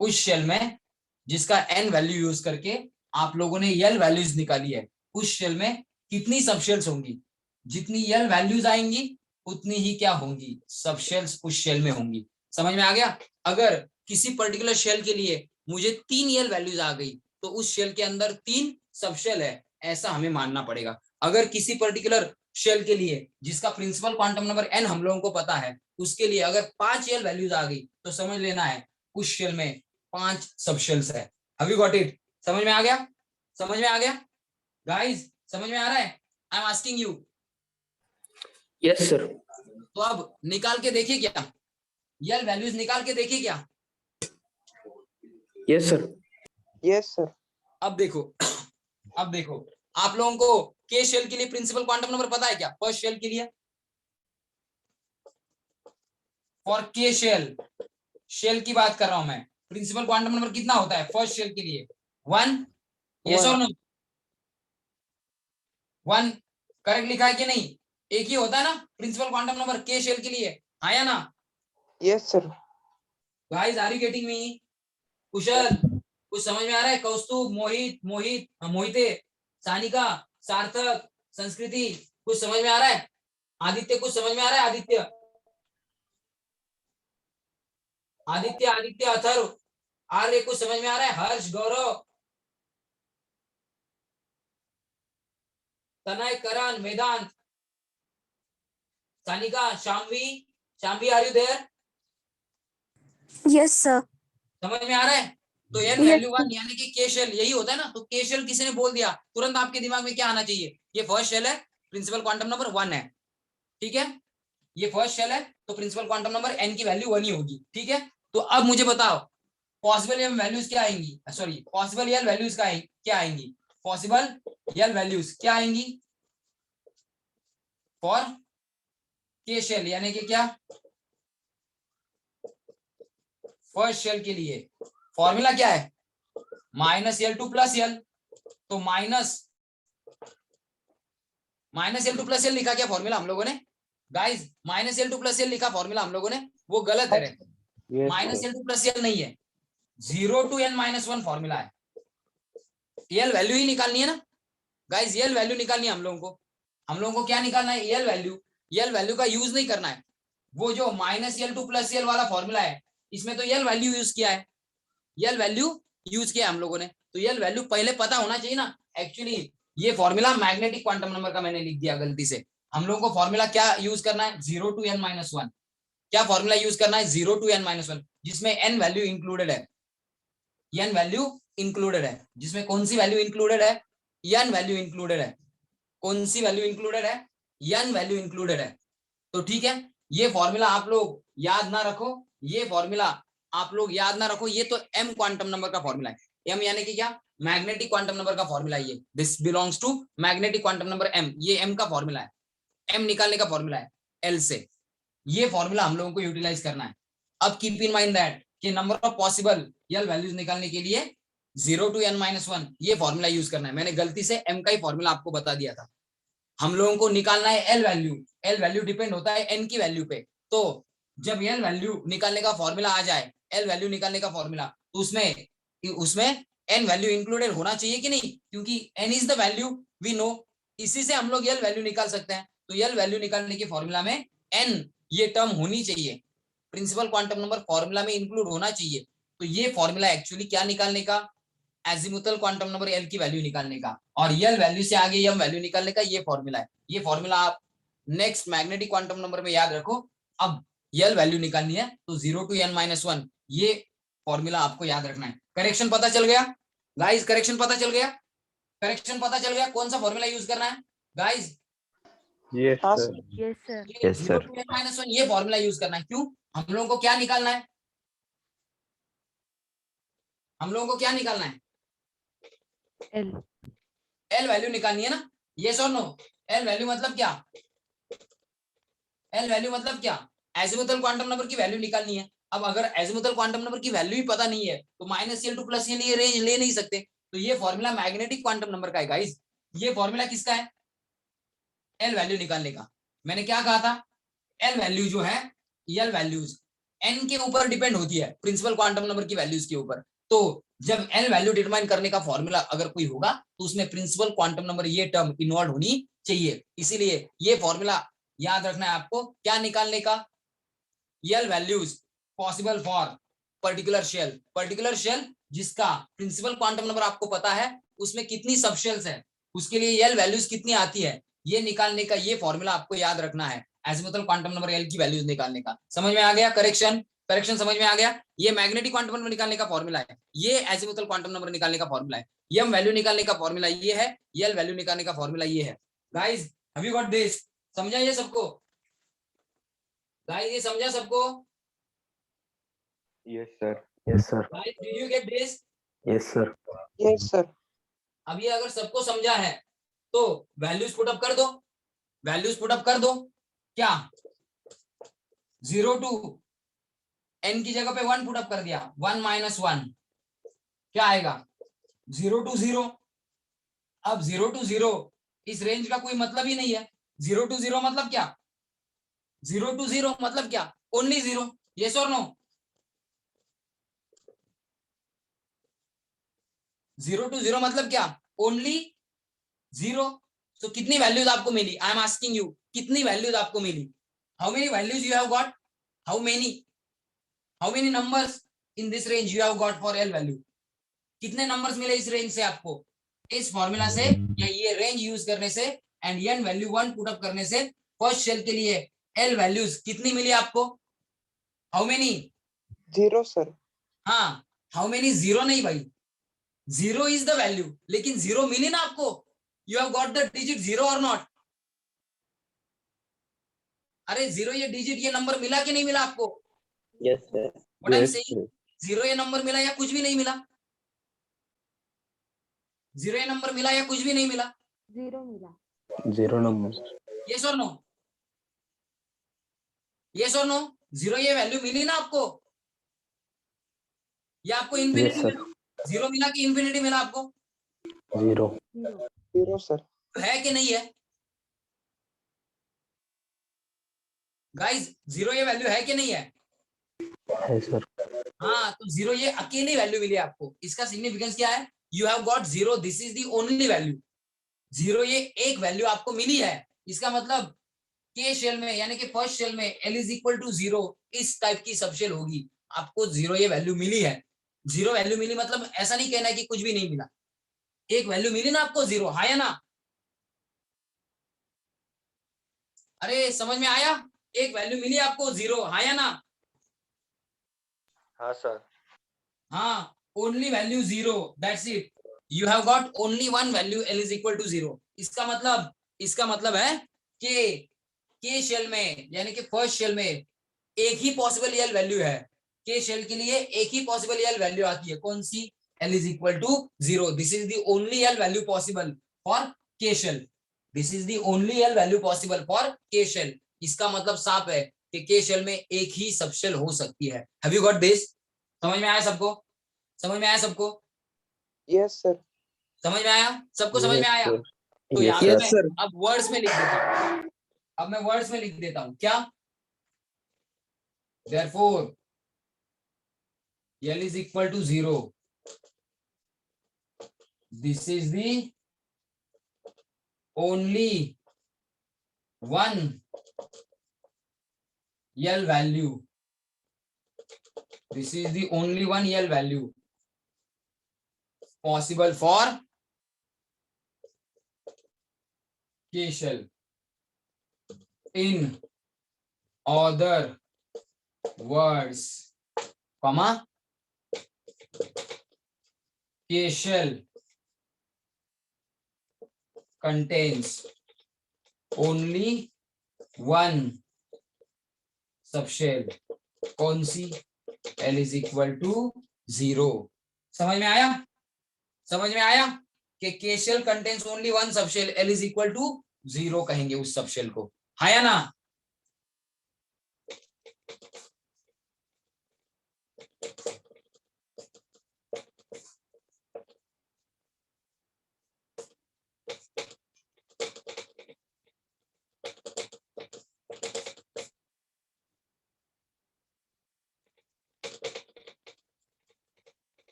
उस शेल में जिसका n वैल्यू यूज करके आप लोगों ने यल वैल्यूज निकाली है, उस शेल में कितनी सबशेल्स होंगी, जितनी यल वैल्यूज आएंगी उतनी ही क्या होंगी, सबशेल्स उस शेल में होंगी। समझ में आ गया? अगर किसी पर्टिकुलर शेल के लिए मुझे 3 यल वैल्यूज आ गई तो उस शेल के अंदर 3 सबशेल है, ऐसा हमें मानना पड़ेगा। अगर किसी पर्टिकुलर शेल के लिए जिसका प्रिंसिपल क्वांटम नंबर n हम लोगों को पता है, उसके लिए अगर 5 यल वैल्यूज आ गई तो समझ लेना है उस शेल में 5 सबशेल्स है। Have you got it? समझ में आ गया? गाइस समझ में आ रहा है? आई am asking you. Yes sir. तो अब निकाल के देखिए क्या, यल वैल्यूज निकाल के देखिए क्या। Yes sir. Yes sir. अब देखो आप लोगों को के शेल के लिए प्रिंसिपल क्वांटम नंबर पता है क्या? फर्स्ट शेल के लिए, फॉर के शेल की बात कर रहा हूं मैं, प्रिंसिपल क्वांटम नंबर कितना होता है फर्स्ट शेल के लिए? 1। यस और नो? 1 करेक्ट लिखा है कि नहीं? एक ही होता है ना प्रिंसिपल क्वांटम नंबर के शेल के लिए, आया ना? Yes sir. Guys are you getting me? Kushal कुछ समझ में आ रहा है? कौस्तुभ, मोहिते, सानिका, सार्थक, संस्कृति, कुछ समझ में आ रहा है? आदित्य कुछ समझ में आ रहा है? आदित्य अथर्व, आर्य कुछ समझ में आ रहा है? Harsh, Gaurav, Tanay, Karan, Vedant, Sanika, Shamvi are you there? Yes sir. समझ में आ रहा है? तो एन Yes, वैल्यू 1 यानी कि के शेल यही होता है ना। तो के शेल किसी ने बोल दिया, तुरंत आपके दिमाग में क्या आना चाहिए? ये फर्स्ट शेल है, प्रिंसिपल क्वांटम नंबर 1 है। ठीक है, ये फर्स्ट शेल है तो प्रिंसिपल क्वांटम नंबर n की वैल्यू 1 ही होगी। ठीक है, तो अब मुझे बताओ पॉसिबल यल वैल्यूज क्या आएंगी? पॉसिबल यल वैल्यूज क्या आएंगी? पॉसिबल यल वैल्यूज क्या आएंगी फॉर के शेल यानी कि क्या, फर्स्ट शेल के लिए? फॉर्मूला क्या है? -L2 + L। तो -L2 + L लिखा क्या फॉर्मूला हम लोगों ने? गाइस -L2 + L लिखा फॉर्मूला हम लोगों ने, वो गलत है। -L2 + L नहीं है, 0 to n-1 फॉर्मूला है। यल वैल्यू ही निकालनी है ना गाइस, यल वैल्यू निकालनी है हम लोगों को क्या निकालना है? यल वैल्यू का यूज नहीं करना है। वो जो -L2 + L वाला फॉर्मूला है इसमें तो यल वैल्यू यूज किया है, हम लोगों ने। तो यल वैल्यू पहले पता होना चाहिए ना। एक्चुअली ये फॉर्मूला मैग्नेटिक क्वांटम नंबर का मैंने लिख दिया गलती से, हम लोगों को फॉर्मूला क्या यूज करना है, 0 to n minus 1। क्या फॉर्मूला यूज करना है, 0 to n minus 1, जिसमें n वैल्यू इंक्लूडेड है, n वैल्यू इंक्लूडेड है। जिसमें कौन सी वैल्यू इंक्लूडेड है, n वैल्यू इंक्लूडेड है। कौन सी वैल्यू इंक्लूडेड है, n वैल्यू इंक्लूडेड है। तो ठीक है, ये फॉर्मूला आप लोग याद ना रखो, ये फॉर्मूला आप लोग याद ना रखो। ये तो m क्वांटम नंबर का फॉर्मूला है। m यानी कि क्या, मैग्नेटिक क्वांटम नंबर का फॉर्मूला है ये। This belongs to magnetic quantum number m। ये m का फॉर्मूला है, m निकालने का फॉर्मूला है l से। ये फॉर्मूला हम लोगों को यूटिलाइज करना है। अब कीप इन माइंड दैट कि number of possible L values निकालने के लिए 0 to n minus 1 ये फॉर्मूला यूज करना है। मैंने गलती से m का ही फॉर्मूला आपको बता दिया था। हम लोगों को निकालना है L value. L value depend होता है एन की वैल्यू पे। तो जब एल वैल्यू निकालने का फॉर्मूला आ जाए, एल वैल्यू निकालने का फॉर्मूला, तो उसमें एन वैल्यू इंक्लूडेड होना चाहिए कि नहीं, क्योंकि n is the value we know. इसी से हम लोग एल वैल्यू निकाल सकते हैं। तो एल वैल्यू निकालने के फॉर्मूला में एन ये टर्म होनी चाहिए, प्रिंसिपल क्वांटम नंबर फॉर्मूला में इंक्लूड होना चाहिए। तो ये फॉर्मूला एक्चुअली क्या निकालने का, एजिमुथल क्वांटम नंबर एल की वैल्यू निकालने का, और यल वैल्यू से आगे एम वैल्यू निकालने का ये फॉर्मूला है। ये फॉर्मूला आप नेक्स्ट मैग्नेटिक क्वांटम नंबर में याद रखो। अब यल वैल्यू निकालनी है तो 0 to n minus 1 ये फॉर्मूला आपको याद रखना है। करेक्शन पता चल गया गाइस, करेक्शन पता चल गया, करेक्शन पता चल गया, कौन सा फॉर्मूला यूज करना है गाइस। यस हाँ sir. Sir. Yes, sir. Yes, 0 sir. to n minus 1 ये फॉर्मूला यूज करना है। क्यों, हम लोगों को क्या निकालना है, हम लोगों को क्या निकालना है, L. एल वैल्यू निकालनी है ना। यस और नो, एल वैल्यू मतलब क्या, एल वैल्यू मतलब क्या, एजिमुथल क्वांटम नंबर की वैल्यू निकालनी है। अब अगर एजिमुथल क्वांटम नंबर की वैल्यू ही पता नहीं है तो minus L two plus L ये रेंज ले नहीं सकते। तो ये फॉर्मूला मैग्नेटिक क्वांटम नंबर का है गाइस। ये फॉर्मूला किसका है, एल वैल्यू निकालने का। मैंने क्या कहा था, एल वैल्यू जो है, एल वैल्यूज एन के ऊपर डिपेंड होती है, प्रिंसिपल क्वांटम नंबर की वैल्यूज के ऊपर। तो जब एल वैल्यू डिटरमाइन करने का फॉर्मूला अगर कोई होगा तो उसमें प्रिंसिपल क्वांटम नंबर ये टर्म इन्वॉल्व होनी चाहिए। इसीलिए ये फॉर्मूला याद रखना है आपको, क्या निकालने का, L values possible for particular shell. Particular shell जिसका प्रिंसिपल क्वांटम नंबर आपको पता है, उसमें कितनी सबशेल्स है, उसके लिए यल वैल्यूज कितनी आती है, ये निकालने का ये फॉर्मूला आपको याद रखना है, एजिमुथल क्वांटम नंबर एल की वैल्यूज निकालने का। समझ में आ गया, करेक्शन, करेक्शन समझ में आ गया। ये मैग्नेटिक क्वांटम नंबर निकालने का फॉर्मूला है, ये एजिमुथल क्वांटम नंबर निकालने का फॉर्मूला है, एम वैल्यू निकालने का फॉर्मूला ये है, यल वैल्यू निकालने का फॉर्मूला ये है। Guys have you got this, समझा ये सबको गाइस, ये समझा सबको Yes, sir. Yes, sir. Guys, did you get this. Yes, sir. Yes, sir. अब ये अगर सबको समझा है तो वैल्यूज पुट अप कर दो, वैल्यूज पुट अप कर दो। क्या 0 to n की जगह पे 1 पुट अप कर दिया, 1 minus 1 क्या आएगा 0 to 0। अब 0 to 0 इस रेंज का कोई मतलब ही नहीं है। 0 to 0 मतलब क्या, 0 to 0 मतलब क्या, ओनली 0। यस और नो, 0 to 0 मतलब क्या, ओनली 0। तो कितनी वैल्यूज आपको मिली, आई एम आस्किंग यू, कितनी वैल्यूज आपको मिली, how many values you have got, how many numbers in this range you have got for L value. कितने नंबर्स मिले इस रेंज से आपको, इस फॉर्मूला से या ये रेंज यूज करने से and n value 1 put up करने से फर्स्ट शेल के लिए एल वैल्यूज कितनी मिली आपको, हाउ मेनी, 0, sir. हाँ हाउ मेनी, 0 नहीं भाई, 0 इज द वैल्यू, लेकिन 0 मिली ना आपको, you have got the digit 0 और नॉट। अरे 0 ये डिजिट ये नंबर मिला कि नहीं मिला आपको, Yes, sir. What I am saying, 0 ये नंबर मिला या कुछ भी नहीं मिला, 0 ये नंबर मिला या कुछ भी नहीं मिला, 0 mila. 0 number. यस और नो, यस और नो, 0 ये वैल्यू मिली ना आपको, या आपको Yes, इन्फिनिटी sir. मिला, 0 मिला कि इन्फिनिटी मिला आपको, 0. 0. 0, sir. है कि नहीं है गाइस, 0 ये वैल्यू है कि नहीं है, है sir. हाँ तो 0 ये अकेली वैल्यू मिली आपको। इसका सिग्निफिकेंस क्या है, you have got 0, this is the only value. 0 ये एक वैल्यू आपको मिली है, इसका मतलब के शेल में यानी कि फर्स्ट शेल में L इज इक्वल टू 0 इस टाइप की सबशेल होगी, आपको 0 ये वैल्यू मिली है। 0 वैल्यू मिली मतलब ऐसा नहीं कहना है कि कुछ भी नहीं मिला, एक वैल्यू मिली ना आपको 0, हाँ या ना, अरे समझ में आया? एक वैल्यू मिली आपको 0, हाँ या ना? हाँ सर। हाँ, only value 0, that's it. You have got only one value L is equal to 0। इसका मतलब है कि के शेल में यानी कि फर्स्ट शेल में एक ही पॉसिबल L वैल्यू है। के शेल के लिए एक ही पॉसिबल L वैल्यू आती है, कौन सी? L is equal to 0। This is the only L value possible for K shell. This is the only L value possible for K shell. इसका मतलब साफ है कि के शेल में एक ही सब शेल हो सकती है। Have you got this? समझ में आया सबको? समझ में आया सबको? Yes, sir. समझ में आया सबको? समझ में यस आया? सर। तो यस यहाँ पे सर। मैं अब वर्ड्स में लिख देता हूँ। अब मैं वर्ड्स में लिख देता हूँ क्या? Therefore L is equal to 0. This is the only one L value. This is the only one L value possible for K shell. In other words, comma, K shell contains only one subshell. कौन सी? L is equal to 0. समझ में आया? समझ में आया कि K shell contains only one subshell, L is equal to 0 कहेंगे उस सबशेल को, हाँ या ना?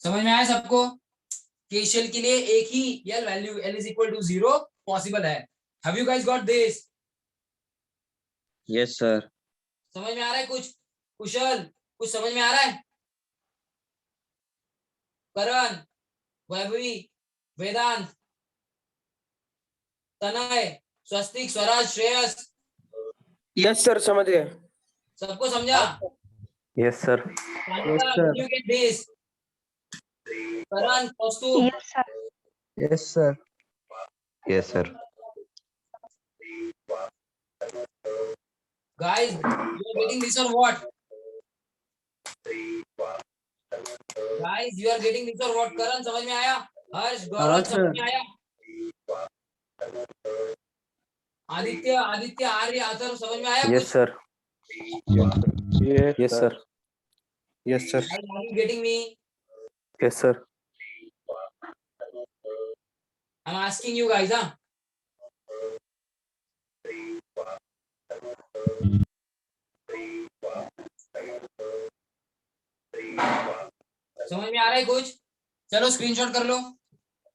समझ में आया सबको? के शेल के लिए एक ही L value L is equal to 0 possible है। Have you guys got this? Yes sir. समझ में आ रहा है कुछ? कुशल, कुछ समझ में आ रहा है? करण, वैभवी, वेदांत, तनय, स्वस्तिक, स्वराज, श्रेयस, Yes, sir. समझ गए. सबको समझा? Yes sir. Did you get this? Karan, Kaustubh, Yes, sir. Yes, sir. Yes sir. guys, you are getting this or what? Guys, you are getting this or what? करण समझ में आया? हर्ष, गौरव समझ में आया? आदित्य, आदित्य, आर्य, अथर्व समझ में आया यस कुछ? Sir. Yes, yes sir. Yes, sir. Guys, are you getting me? Yes sir. I'm asking you guys, huh? समझ में आ रहा है कुछ? चलो स्क्रीनशॉट कर लो।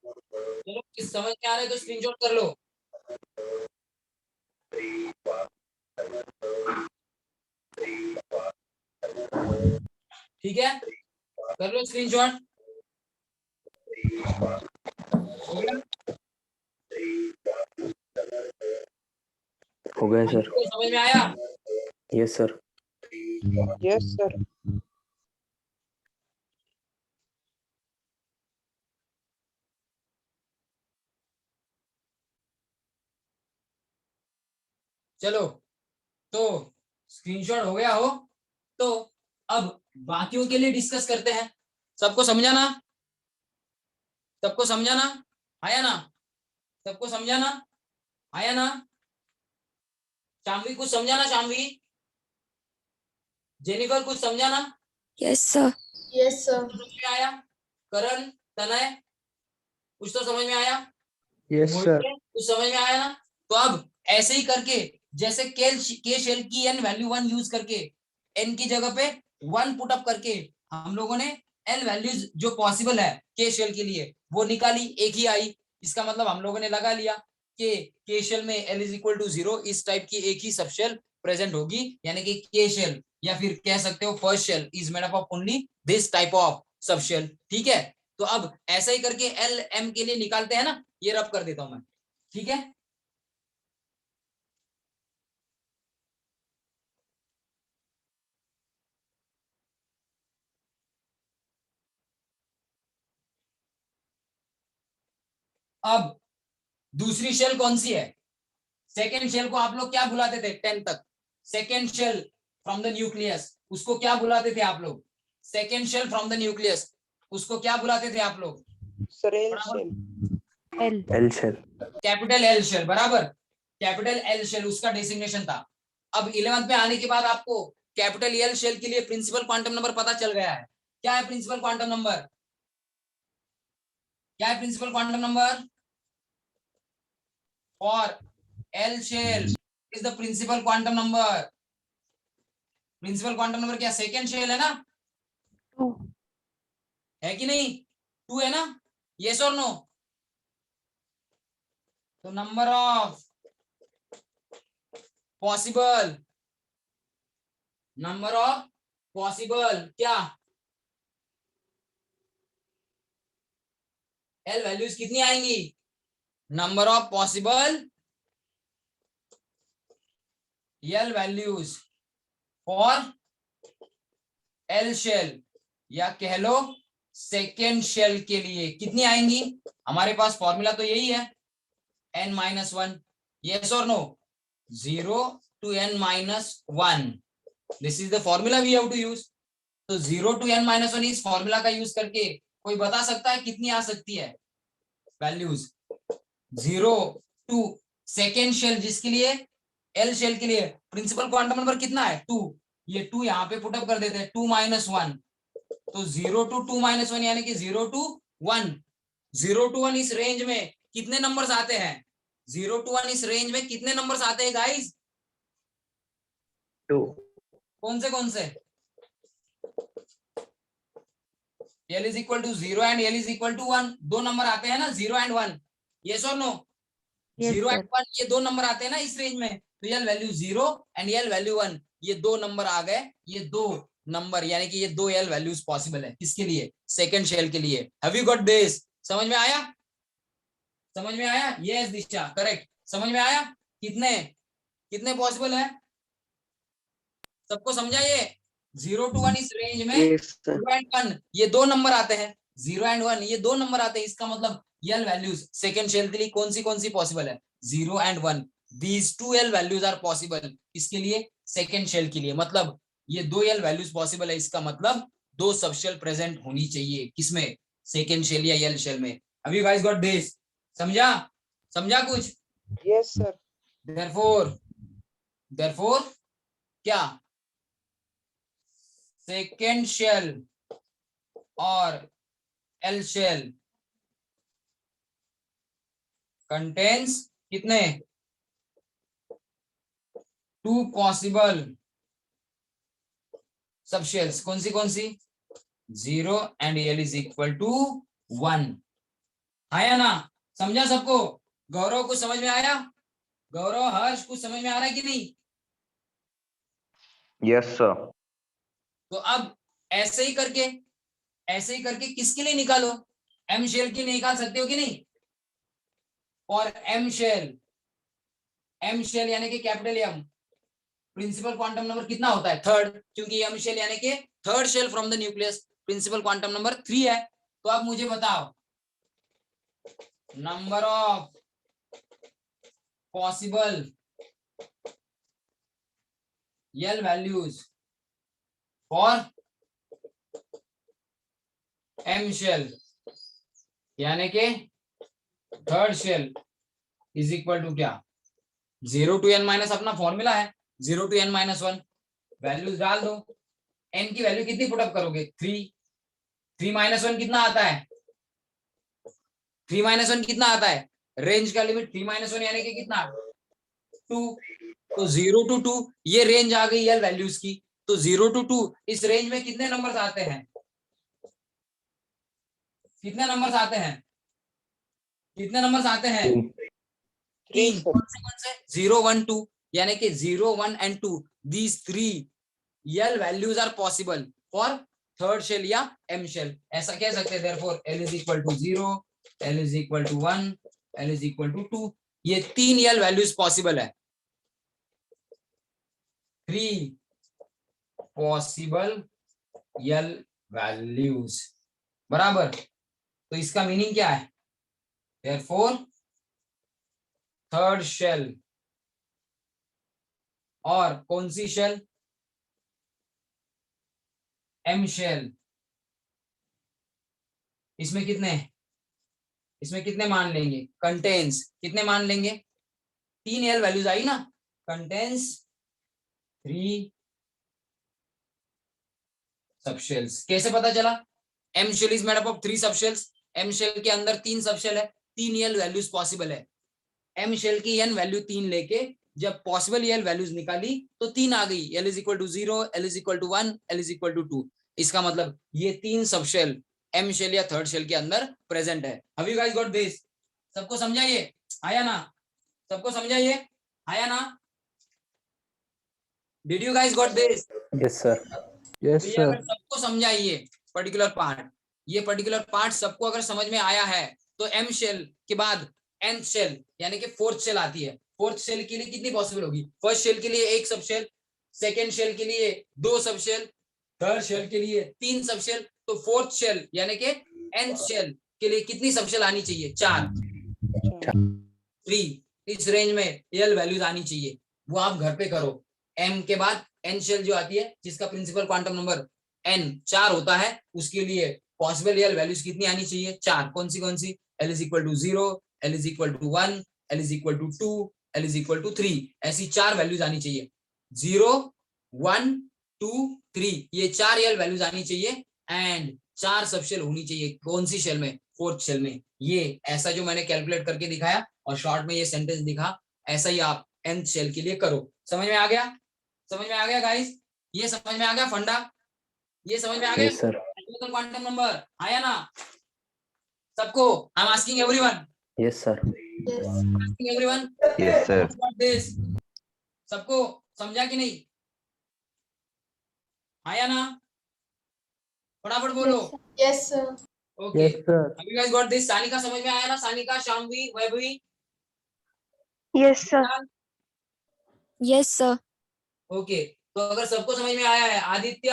चलो किस समझ में आ रहा है तो स्क्रीनशॉट कर लो। ठीक है, कर लो स्क्रीनशॉट। हो गया सर। समझ में आया? Yes sir. Yes, sir. चलो तो स्क्रीनशॉट हो गया हो तो अब बाकियों के लिए डिस्कस करते हैं। सबको समझाना? सबको समझाना? आया ना? सबको समझाना? आया ना? शामवी कुछ समझाना? शामवी, जेनिफर कुछ समझाना? Yes sir. Yes sir. समझ में आया? करण, तनय, कुछ तो समझ में आया? Yes, sir. कुछ समझ में आया ना? तो अब ऐसे ही करके जैसे के शेल की n वैल्यू 1 यूज करके n की जगह पे 1 पुट अप करके हम लोगों ने l वैल्यूज जो पॉसिबल है के शेल के लिए वो निकाली, एक ही आई। इसका मतलब हम लोगों ने लगा लिया कि के शेल में l इज इक्वल टू 0 इस टाइप की एक ही सब शेल प्रेजेंट होगी, यानी कि के शेल या फिर कह सकते हो first shell is made up of only this type of subshell. ठीक है, तो अब ऐसा ही करके एल एम के लिए निकालते हैं ना, ये रब कर देता हूं मैं। ठीक है, अब दूसरी शेल कौन सी है? सेकेंड शेल को आप लोग क्या बुलाते थे 10 तक? Second shell from the nucleus, उसको क्या बुलाते थे आप लोग? Second shell from the nucleus, उसको क्या बुलाते थे आप लोग? सर एल बराबर। Shell. L L shell. Capital L shell, बराबर। कैपिटल एल शेल उसका डेसिग्नेशन था। अब 11th में आने के बाद आपको कैपिटल एल शेल के लिए प्रिंसिपल क्वांटम नंबर पता चल गया है। क्या है प्रिंसिपल क्वांटम नंबर? क्या है principal quantum number for L shell? Is the principal quantum number. Principal quantum number क्या सेकेंड शेल है ना? 2 है कि नहीं? 2 है ना? यस और नो? तो number of possible, number of possible क्या? एल वैल्यूज कितनी आएंगी? Number of possible L values for L shell, या कह लो सेकेंड शेल के लिए कितनी आएंगी? हमारे पास फॉर्मूला तो यही है n-1, yes or no? 0 to n-1, this is the formula we have to use. तो 0 to n-1 इस फॉर्मूला का यूज करके कोई बता सकता है कितनी आ सकती है वैल्यूज? 0 टू सेकेंड शेल, जिसके लिए एल शेल के लिए प्रिंसिपल क्वांटम नंबर कितना है 2, ये 2 यहाँ पे पुटअप कर देते हैं 2-1, तो 0 to 2-1 यानी कि 0 to 1, 0 to 1 इस रेंज में कितने नंबर्स आते हैं? 0 to 1 इस रेंज में कितने नंबर्स आते हैं गाइस? 2। कौन से? L is equal to 0 and L is equal to 1, दो नंबर आते हैं ना 0 and 1, yes or no? Yes, 0 sir. and 1 ये दो नंबर आते हैं ना इस रेंज में, तो L value 0 and L value 1, ये दो नंबर आ गए। ये दो नंबर यानी कि ये दो L वैल्यूज पॉसिबल है किसके लिए? सेकंड शेल के लिए। Have you got this? समझ में आया? समझ में आया? यस दिशा, करेक्ट। समझ में आया? कितने पॉसिबल है? सबको समझा ये? 0 to 1 इस रेंज में यस सर। 0 and 1 ये दो नंबर आते हैं, 0 and 1 ये दो नंबर आते हैं। इसका मतलब L वैल्यूज सेकंड शेल के लिए कौन सी पॉसिबल है? 0 and 1, these two L values are possible. इसके लिए सेकंड शेल के लिए, मतलब ये दो L वैल्यूज पॉसिबल है। इसका मतलब दो सबशेल प्रेजेंट होनी चाहिए किसमें? सेकंड शेल या L शेल में। Have you guys got this? समझा कुछ? Yes sir. therefore क्या सेकेंड शेल और एल शेल कंटेन्स कितने? 2 पॉसिबल सबशेल्स। कौन सी? 0 and L is equal to 1। आया ना? समझा सबको? गौरव को समझ में आया? गौरव, हर्ष को समझ में आ रहा है कि नहीं? Yes sir. तो अब ऐसे ही करके किसके लिए निकालो? एम शेल के लिए निकाल सकते हो कि नहीं? और एम शेल यानी कि capital M, principal quantum number कितना होता है? थर्ड, क्योंकि एम शेल यानी कि third shell from the nucleus, principal quantum number 3 है। तो अब मुझे बताओ number of possible L values for M shell यानी कि third shell is equal to क्या? 0 to n- अपना फॉर्मूला है 0 to n-1। वैल्यूज डाल दो। n की वैल्यू कितनी पुटअप करोगे? 3-1 कितना आता है? 3-1 कितना आता है? रेंज का लिमिट 3-1 यानी कि कितना? 2। तो 0 to 2 ये रेंज आ गई एल वैल्यूज की। तो 0 to 2 इस रेंज में कितने नंबर्स आते हैं? कितने नंबर्स आते हैं? 3। कौन से? 0 1 2 यानी कि 0 1 and 2, these 3 L values are possible for third shell या एम शेल। ऐसा कह सकते हैं therefore L is equal to 0, L is equal to 1, L is equal to 2, ये 3 L values पॉसिबल है। 3 पॉसिबल L values, बराबर। तो इसका मीनिंग क्या है? therefore थर्ड शेल और कौन सी शेल, एम शेल, इसमें कितने मान लेंगे, कंटेन्स कितने मान लेंगे, 3 एल वैल्यूज आई ना, कंटेन्स 3 सबशेल्स। कैसे पता चला, M shell is made up of 3 subshells, M shell के अंदर 3 सबशेल है, 3 एल वैल्यूज पॉसिबल है। एम शेल की एन वैल्यू 3 लेके जब पॉसिबल एल वैल्यूज निकाली तो 3 आ गई, L is equal to 0, L is equal to 1, L is equal to 2। इसका मतलब ये 3 सबशेल एम शेल या थर्ड शेल के अंदर प्रेजेंट है। Have you guys got this? सबको समझा ये, आया ना? सबको समझा ये, आया ना? Did you guys got this? Yes sir. तो ये अगर सबको समझा ये पर्टिकुलर पार्ट, ये पर्टिकुलर पार्ट सबको अगर समझ में आया है तो एम शेल के बाद nth शेल यानी कि फोर्थ शेल आती है। फोर्थ शेल के लिए कितनी पॉसिबल होगी, फर्स्ट शेल के लिए 1 सबशेल, सेकेंड शेल के लिए 2 सबशेल, थर्ड शेल के लिए 3 सबशेल, तो फोर्थ शेल यानी कि nth शेल के लिए कितनी सबशेल आनी चाहिए, 4, 3। इस रेंज में एल वैल्यूज आनी चाहिए, वो आप घर पे करो। एम के बाद एन शेल जो आती है जिसका प्रिंसिपल क्वांटम नंबर एन 4 होता है, उसके लिए पॉसिबल एल वैल्यूज कितनी आनी चाहिए, 4। कौन सी, L is equal to 0, L is equal to 1, L is equal to 2, L is equal to 3, ऐसी 4 वैल्यूज आनी चाहिए। 0, 1, 2, 3 ये 4 एल वैल्यूज आनी चाहिए एंड 4 सबशेल होनी चाहिए। कौन सी शेल में, फोर्थ शेल में। ये ऐसा जो मैंने कैलकुलेट करके दिखाया और शॉर्ट में ये सेंटेंस दिखा, ऐसा ही आप nth शेल के लिए करो। समझ में आ गया? समझ में आ गया गाइस? ये समझ में आ गया फंडा? ये समझ में आ गया? Yes sir. क्वांटम नंबर आया ना सबको? आई am asking everyone. Yes sir. Asking everyone. Yes, sir. This सबको समझा कि नहीं? आया ना? फटाफट बोलो। Yes, sir. Okay, yes sir. Have you guys got this? Sanika समझ में आया ना? Sanika, Shamvi, Vaibhavi? Yes, sir. Yes, sir. Okay, तो अगर सबको समझ में आया है, आदित्य,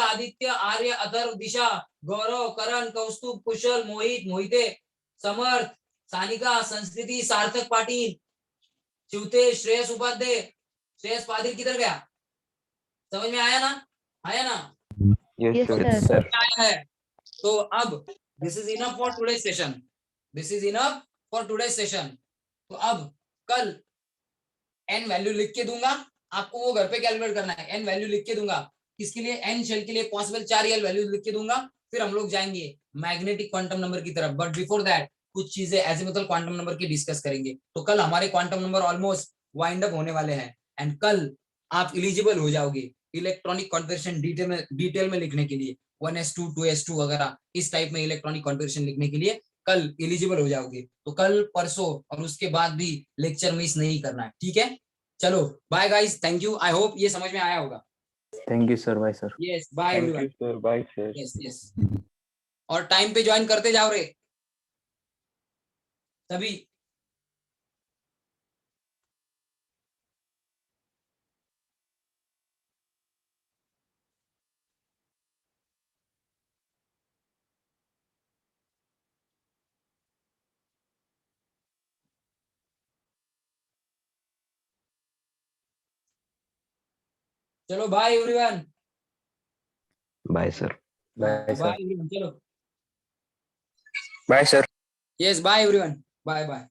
आर्य, अथर्व, दिशा, गौरव, करण, कौस्तुभ, कुशल, मोहित, मोहिते, समर्थ, सानिका, संस्कृति, सार्थक पाटिल, चिवतेश, श्रेयस उपाध्याय, श्रेयस पाटिल किधर गया? समझ में आया ना? आया ना? Yes Yes, sir. sir. आया है। तो अब this is enough for today session, this is enough for today session. तो अब कल एन वैल्यू लिख के दूंगा, आपको वो घर पे कैलकुलेट करना है। एन वैल्यू लिख के दूंगा, किसके लिए, एन शेल के लिए पॉसिबल 4 एल वैल्यूज लिख के दूंगा। फिर हम लोग जाएंगे मैग्नेटिक क्वांटम नंबर की तरफ, बट बिफोर दैट कुछ चीजें एजिमुथल क्वांटम नंबर की डिस्कस करेंगे। तो कल हमारे quantum number almost wind up होने वाले हैं एंड कल आप एलिजिबल हो जाओगे इलेक्ट्रॉनिक कॉन्फिगरेशन डिटेल में लिखने के लिए, 1s2 2s2 वगैरह इस टाइप में इलेक्ट्रॉनिक कॉन्फिगरेशन लिखने के लिए कल एलिजिबल हो जाओगे। तो कल, परसों और उसके बाद भी लेक्चर मिस नहीं करना है, ठीक है? चलो bye guys, thank you. I hope ये समझ में आया होगा। Thank you sir. Bye sir. Yes, bye everyone. sir. Bye, sir. Yes और टाइम पे ज्वाइन करते जाओ रे सभी। चलो bye everyone. Bye, sir. Bye bye sir. Everyone, चलो। Bye sir. Yes, bye everyone, bye bye.